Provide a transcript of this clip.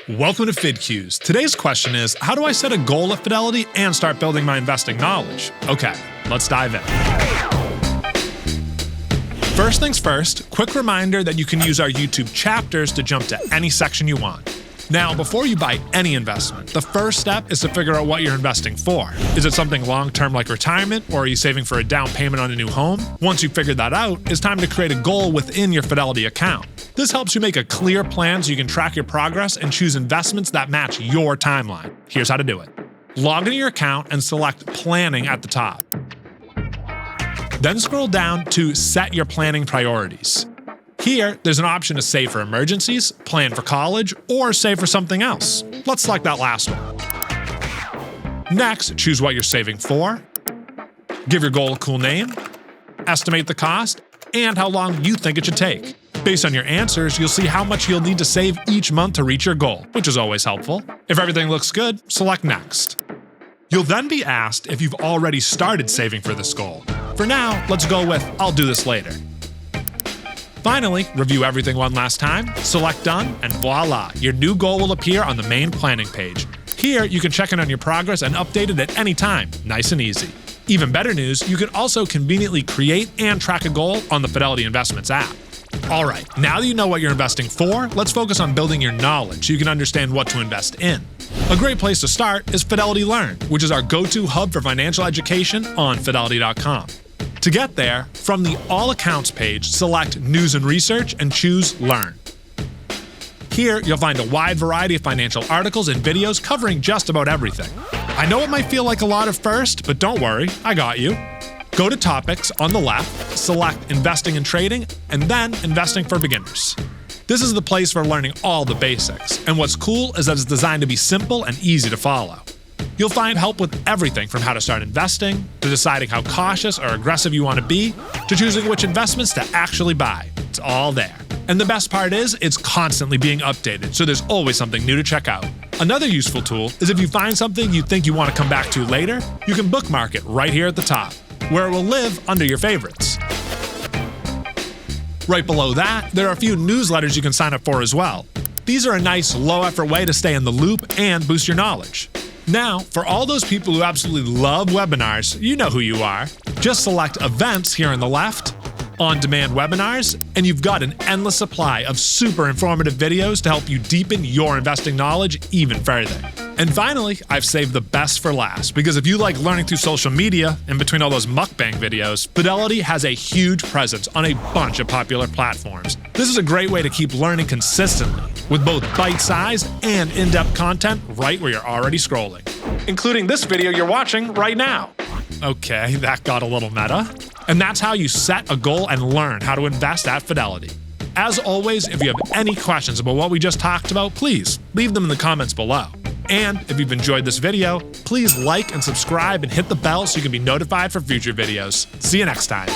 Welcome to FidQs. Today's question is, how do I set a goal at Fidelity and start building my investing knowledge? Okay, let's dive in. First things first, quick reminder that you can use our YouTube chapters to jump to any section you want. Now, before you buy any investment, the first step is to figure out what you're investing for. Is it something long-term like retirement, or are you saving for a down payment on a new home? Once you've figured that out, it's time to create a goal within your Fidelity account. This helps you make a clear plan so you can track your progress and choose investments that match your timeline. Here's how to do it. Log into your account and select Planning at the top. Then scroll down to Set Your Planning Priorities. Here, there's an option to save for emergencies, plan for college, or save for something else. Let's select that last one. Next, choose what you're saving for, give your goal a cool name, estimate the cost, and how long you think it should take. Based on your answers, you'll see how much you'll need to save each month to reach your goal, which is always helpful. If everything looks good, select Next. You'll then be asked if you've already started saving for this goal. For now, let's go with I'll do this later. Finally, review everything one last time, select Done, and voila, your new goal will appear on the main planning page. Here, you can check in on your progress and update it at any time, nice and easy. Even better news, you can also conveniently create and track a goal on the Fidelity Investments app. All right, now that you know what you're investing for, let's focus on building your knowledge so you can understand what to invest in. A great place to start is Fidelity Learn, which is our go-to hub for financial education on Fidelity.com. To get there, from the All Accounts page, select News and Research and choose Learn. Here, you'll find a wide variety of financial articles and videos covering just about everything. I know it might feel like a lot at first, but don't worry, I got you. Go to Topics on the left, select Investing and Trading, and then Investing for Beginners. This is the place for learning all the basics, and what's cool is that it's designed to be simple and easy to follow. You'll find help with everything from how to start investing, to deciding how cautious or aggressive you want to be, to choosing which investments to actually buy. It's all there. And the best part is, it's constantly being updated, so there's always something new to check out. Another useful tool is if you find something you think you want to come back to later, you can bookmark it right here at the top, where it will live under your favorites. Right below that, there are a few newsletters you can sign up for as well. These are a nice, low-effort way to stay in the loop and boost your knowledge. Now, for all those people who absolutely love webinars, you know who you are. Just select Events here on the left, On-Demand Webinars, and you've got an endless supply of super informative videos to help you deepen your investing knowledge even further. And finally, I've saved the best for last, because if you like learning through social media, in between all those mukbang videos, Fidelity has a huge presence on a bunch of popular platforms. This is a great way to keep learning consistently, with both bite-sized and in-depth content right where you're already scrolling, including this video you're watching right now. Okay, that got a little meta. And that's how you set a goal and learn how to invest at Fidelity. As always, if you have any questions about what we just talked about, please leave them in the comments below. And if you've enjoyed this video, please like and subscribe and hit the bell so you can be notified for future videos. See you next time.